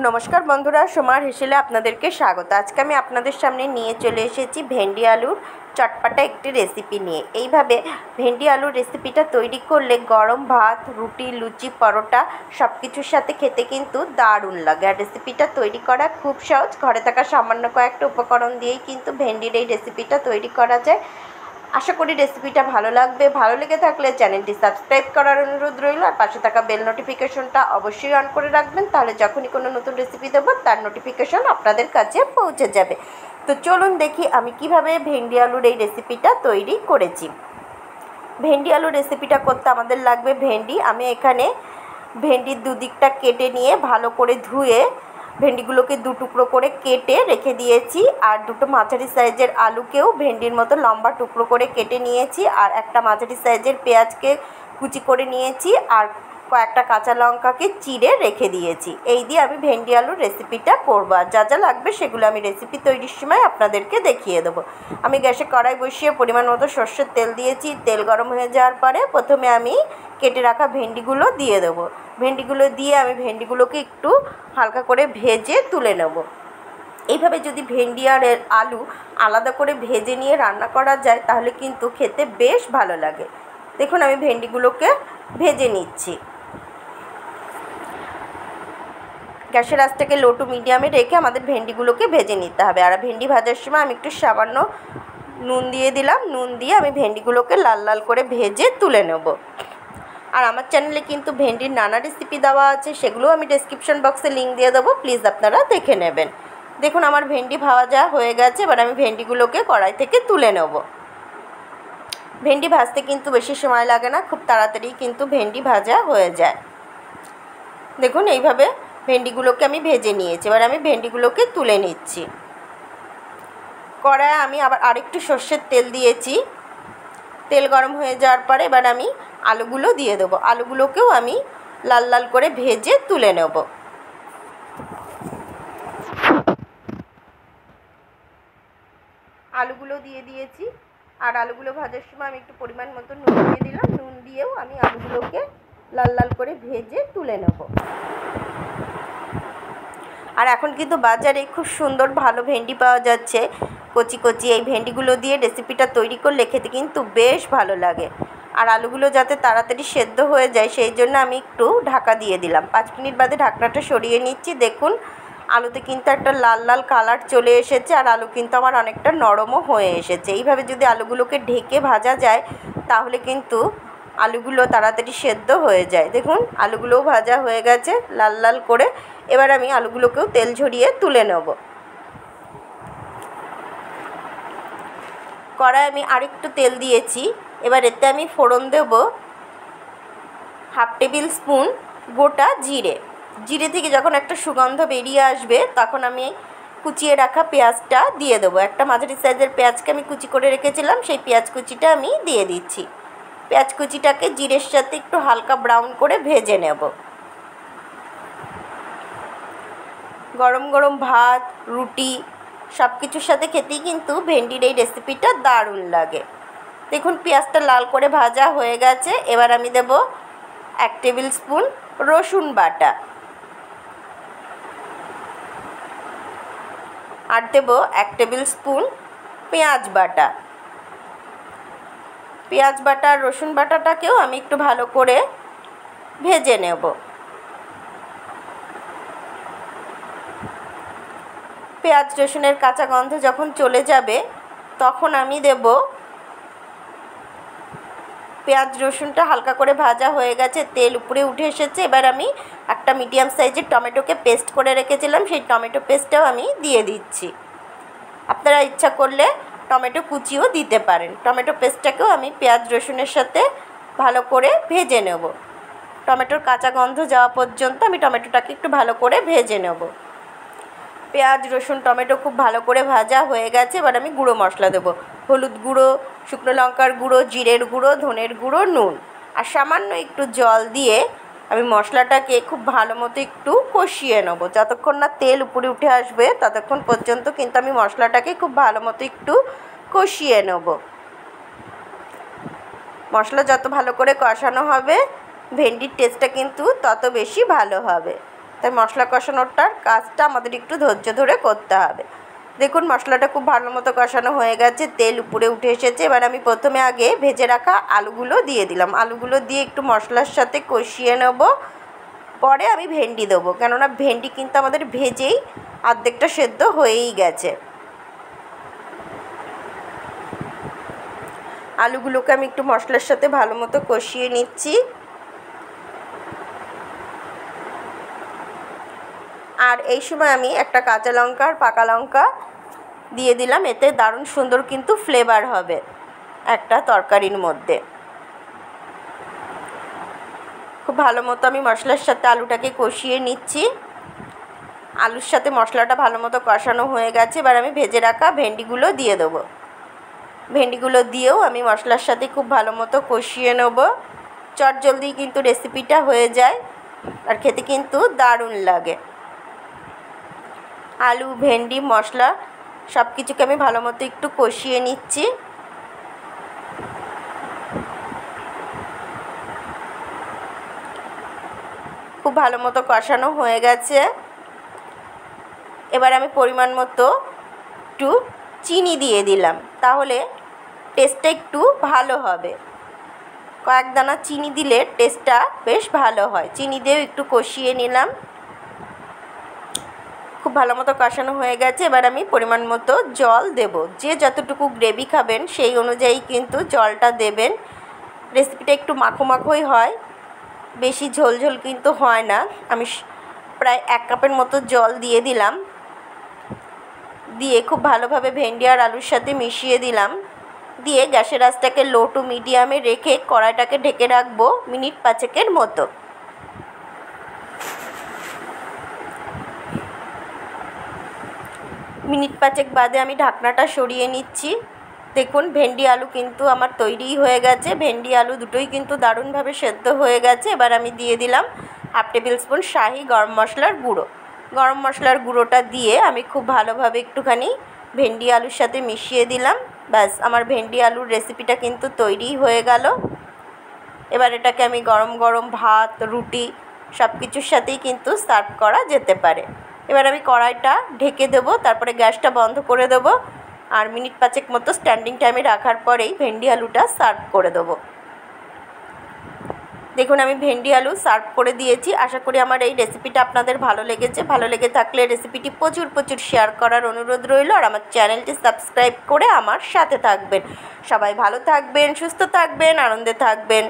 নমস্কার বন্ধুরা, সোমার হেসেলে আপনাদেরকে স্বাগত। আজকে আমি আপনাদের সামনে নিয়ে চলে এসেছি ভেন্ডি আলুর চটপাটা একটি রেসিপি নিয়ে। এইভাবে ভেন্ডি আলুর রেসিপিটা তৈরি করলে গরম ভাত, রুটি, লুচি, পরোটা সব কিছুর সাথে খেতে কিন্তু দারুণ লাগে। আর রেসিপিটা তৈরি করা খুব সহজ, ঘরে থাকা সামান্য কয়েকটা উপকরণ দিয়েই কিন্তু ভেন্ডির এই রেসিপিটা তৈরি করা যায়। আশা করি রেসিপিটা ভালো লাগবে। ভালো লেগে থাকলে চ্যানেলটি সাবস্ক্রাইব করার অনুরোধ রইল, আর পাশে থাকা বেল নোটিফিকেশনটা অবশ্যই অন করে রাখবেন, তাহলে যখনই কোনো নতুন রেসিপি দেবো তার নোটিফিকেশন আপনাদের কাছে পৌঁছে যাবে। তো চলুন দেখি আমি কিভাবে ভেন্ডি আলুর এই রেসিপিটা তৈরি করেছি। ভেন্ডি আলুর রেসিপিটা করতে আমাদের লাগবে ভেন্ডি। আমি এখানে ভেন্ডির দুদিকটা কেটে নিয়ে ভালো করে ধুয়ে ভেন্ডিগুলোকে দু টুকরো করে কেটে রেখে দিয়েছি। আর দুটো মাঝারি সাইজের আলুকেও ভেন্ডির মতো লম্বা টুকরো করে কেটে নিয়েছি। আর একটা মাঝারি সাইজের পেঁয়াজকে কুচি করে নিয়েছি। আর কয়েকটা কাঁচা লঙ্কাকে চিড়ে রেখে দিয়েছি। এই দিয়ে আমি ভেন্ডি আলুর রেসিপিটা করবো। আর যা যা লাগবে সেগুলো আমি রেসিপি তৈরির সময় আপনাদেরকে দেখিয়ে দেবো। আমি গ্যাসে কড়াই বসিয়ে পরিমাণ মতো সর্ষের তেল দিয়েছি। তেল গরম হয়ে যাওয়ার পরে প্রথমে আমি কেটে রাখা ভেন্ডিগুলো দিয়ে দেবো। ভেন্ডিগুলো দিয়ে আমি ভেন্ডিগুলোকে একটু হালকা করে ভেজে তুলে নেব। এইভাবে যদি ভেন্ডি আর আলু আলাদা করে ভেজে নিয়ে রান্না করা যায় তাহলে কিন্তু খেতে বেশ ভালো লাগে। দেখুন আমি ভেন্ডিগুলোকে ভেজে নিচ্ছি। গ্যাসের আঁচটাকে লো টু মিডিয়ামে রেখে আমাদের ভেন্ডিগুলোকে ভেজে নিতে হবে। আর ভেন্ডি ভাজার সময় আমি একটু সামান্য নুন দিয়ে দিলাম। নুন দিয়ে আমি ভেন্ডিগুলোকে লাল লাল করে ভেজে তুলে নেব। আর আমার চ্যানেলে কিন্তু ভেন্ডির নানা রেসিপি দেওয়া আছে, সেগুলো আমি ডেসক্রিপশন বক্সে লিঙ্ক দিয়ে দেবো, প্লিজ আপনারা দেখে নেবেন। দেখুন আমার ভেন্ডি ভাজা হয়ে গেছে। এবার আমি ভেন্ডিগুলোকে কড়াই থেকে তুলে নেব। ভেন্ডি ভাজতে কিন্তু বেশি সময় লাগে না, খুব তাড়াতাড়ি কিন্তু ভেন্ডি ভাজা হয়ে যায়। দেখুন এইভাবে ভেন্ডিগুলোকে আমি ভেজে নিয়েছি। এবার আমি ভেন্ডিগুলোকে তুলে নিচ্ছি। কড়াইয়ে আমি আবার আরেকটু সর্ষের তেল দিয়েছি। তেল গরম হয়ে যাওয়ার পরে এবার আমি আলুগুলো দিয়ে দেবো। আলুগুলোকেও আমি লাল লাল করে ভেজে তুলে নেব। আলুগুলো দিয়ে দিয়েছি। আর আলুগুলো ভাজার সময় আমি একটু পরিমাণ মতো নুন দিয়ে দিলাম। নুন দিয়েও আমি আলুগুলোকে লাল লাল করে ভেজে তুলে নেব। আর এখন কিন্তু বাজারে খুব সুন্দর ভালো ভেন্ডি পাওয়া যাচ্ছে কচি কচি। এই ভেন্ডিগুলো দিয়ে রেসিপিটা তৈরি করলে খেতে কিন্তু বেশ ভালো লাগে। আর আলুগুলো যাতে তাড়াতাড়ি সেদ্ধ হয়ে যায় সেই জন্য আমি একটু ঢাকা দিয়ে দিলাম। 5 মিনিট বাদে ঢাকনাটা সরিয়ে নিচ্ছি। দেখুন আলুতে কিন্তু একটা লাল লাল কালার চলে এসেছে। আর আলু কিন্তু আমার অনেকটা নরমও হয়ে এসেছে। এইভাবে যদি আলুগুলোকে ঢেকে ভাজা যায় তাহলে কিন্তু আলুগুলো তাড়াতাড়ি সেদ্ধ হয়ে যায়। দেখুন আলুগুলোও ভাজা হয়ে গেছে লাল লাল করে। এবার আমি আলুগুলোকেও তেল ঝরিয়ে তুলে নেব। কড়ায় আমি আরেকটু তেল দিয়েছি। এবার এতে আমি ফোড়ন দেব 1/2 টেবিল স্পুন গোটা জিরে। জিরে থেকে যখন একটা সুগন্ধ বেরিয়ে আসবে তখন আমি কুচিয়ে রাখা পেঁয়াজটা দিয়ে দেবো। একটা মাঝারি সাইজের পেঁয়াজকে আমি কুচি করে রেখেছিলাম, সেই পেঁয়াজ কুচিটা আমি দিয়ে দিচ্ছি। পেঁয়াজ কুচিটাকে জিরের সাথে একটু হালকা ব্রাউন করে ভেজে নেব। গরম গরম ভাত, রুটি সব কিছুর সাথে খেতেই কিন্তু ভেন্ডির এই রেসিপিটা দারুণ লাগে। দেখুন পেঁয়াজটা লাল করে ভাজা হয়ে গেছে। এবার আমি দেব 1 টেবিল স্পুন রসুন বাটা। আর দেব 1 টেবিল স্পুন পেঁয়াজ বাটা। পেঁয়াজ বাটা আর রসুন বাটাটাকেও আমি একটু ভালো করে ভেজে নেব। পেঁয়াজ রসুনের কাঁচা গন্ধ যখন চলে যাবে তখন আমি দেব, পেঁয়াজ রসুনটা হালকা করে ভাজা হয়ে গেছে, তেল উপরে উঠে এসেছে। এবার আমি একটা মিডিয়াম সাইজের টমেটোকে পেস্ট করে রেখেছিলাম, সেই টমেটো পেস্টটাও আমি দিয়ে দিচ্ছি। আপনারা ইচ্ছা করলে টমেটো কুচিও দিতে পারেন। টমেটো পেস্টটাকেও আমি পেঁয়াজ রসুনের সাথে ভালো করে ভেজে নেব। টমেটোর কাঁচা গন্ধ যাওয়া পর্যন্ত আমি টমেটোটাকে একটু ভালো করে ভেজে নেব। পেঁয়াজ রসুন টমেটো খুব ভালো করে ভাজা হয়ে গেছে। এবার আমি গুঁড়ো মশলা দেবো। হলুদ গুঁড়ো, শুকনো লঙ্কার গুঁড়ো, জিরের গুঁড়ো, ধনের গুঁড়ো, নুন আর সামান্য একটু জল দিয়ে আমি মশলাটাকে খুব ভালো মতো একটু কষিয়ে নেব। যতক্ষণ না তেল উপরে উঠে আসবে ততক্ষণ পর্যন্ত কিন্তু আমি মশলাটাকে খুব ভালো মতো একটু কষিয়ে নেব। মশলা যত ভালো করে কষানো হবে ভেন্ডির টেস্টটা কিন্তু তত বেশি ভালো হবে। তাই মশলা কষানোটার কাজটা আমাদের একটু ধৈর্য ধরে করতে হবে। দেখুন মশলাটা খুব ভালো মতো কষানো হয়ে গেছে, তেল উপরে উঠে এসেছে। এবার আমি প্রথমে আগে ভেজে রাখা আলুগুলো দিয়ে দিলাম। আলুগুলো দিয়ে একটু মশলার সাথে কষিয়ে নেব, পরে আমি ভেন্ডি দেবো, কেননা ভেন্ডি কিন্তু আমাদের ভেজেই অর্ধেকটা সেদ্ধ হয়েই গেছে। আলুগুলোকে আমি একটু মশলার সাথে ভালো মতো কষিয়ে নিচ্ছি। আর এই সময় আমি একটা কাঁচা লঙ্কা আর পাকা লঙ্কা দিয়ে দিলাম, এতে দারুণ সুন্দর কিন্তু ফ্লেভার হবে একটা তরকারির মধ্যে। খুব ভালো মতো আমি মশলার সাথে আলুটাকে কষিয়ে নিচ্ছি। আলুর সাথে মশলাটা ভালো মতো কষানো হয়ে গেছে। এবার আমি ভেজে রাখা ভেন্ডিগুলো দিয়ে দেবো। ভেন্ডিগুলো দিয়েও আমি মশলার সাথে খুব ভালো মতো কষিয়ে নেব। চটজলদি কিন্তু রেসিপিটা হয়ে যায় আর খেতে কিন্তু দারুণ লাগে। আলু, ভেন্ডি, মশলা সব কিছুকে আমি ভালো মতো একটু কষিয়ে নিচ্ছি। খুব ভালো মতো কষানো হয়ে গেছে। এবার আমি পরিমাণ মতো একটু চিনি দিয়ে দিলাম, তাহলে টেস্টটা একটু ভালো হবে। কয়েক দানা চিনি দিলে টেস্টটা বেশ ভালো হয়। চিনি দিয়েও একটু কষিয়ে নিলাম। খুব ভালো মতো কষানো হয়ে গেছে। এবার আমি পরিমাণ মতো জল দেব। যে যতটুকু গ্রেভি খাবেন সেই অনুযায়ী কিন্তু জলটা দেবেন। রেসিপিটা একটু মাখো মাখোই হয়, বেশি ঝোল ঝোল কিন্তু হয় না। আমি প্রায় 1 কাপের মতো জল দিয়ে দিলাম। দিয়ে খুব ভালোভাবে ভেন্ডি আর আলুর সাথে মিশিয়ে দিলাম। দিয়ে গ্যাসের আঁচটাকে লো টু মিডিয়ামে রেখে কড়াইটাকে ঢেকে রাখবো মিনিট 5 মতো। মিনিট 5 বাদে আমি ঢাকনাটা সরিয়ে নিচ্ছি। দেখুন ভেন্ডি আলু কিন্তু আমার তৈরিই হয়ে গেছে। ভেন্ডি আলু দুটোই কিন্তু দারুণভাবে সেদ্ধ হয়ে গেছে। এবার আমি দিয়ে দিলাম 1/2 টেবিল স্পুন শাহি গরম মশলার গুঁড়ো। গরম মশলার গুঁড়োটা দিয়ে আমি খুব ভালোভাবে একটুখানি ভেন্ডি আলুর সাথে মিশিয়ে দিলাম। ব্যাস, আমার ভেন্ডি আলুর রেসিপিটা কিন্তু তৈরিই হয়ে গেল। এবার এটাকে আমি গরম গরম ভাত, রুটি সব কিছুর সাথেই কিন্তু সার্ভ করা যেতে পারে। এবার আমি কড়াইটা ঢেকে দেবো, তারপরে গ্যাসটা বন্ধ করে দেবো। আর মিনিট 5 মতো স্ট্যান্ডিং টাইমে রাখার পরেই ভেন্ডি আলুটা সার্ভ করে দেবো। দেখুন আমি ভেন্ডি আলু সার্ভ করে দিয়েছি। আশা করি আমার এই রেসিপিটা আপনাদের ভালো লেগেছে। ভালো লেগে থাকলে রেসিপিটি প্রচুর শেয়ার করার অনুরোধ রইল। আর আমার চ্যানেলটি সাবস্ক্রাইব করে আমার সাথে থাকবেন। সবাই ভালো থাকবেন, সুস্থ থাকবেন, আনন্দে থাকবেন।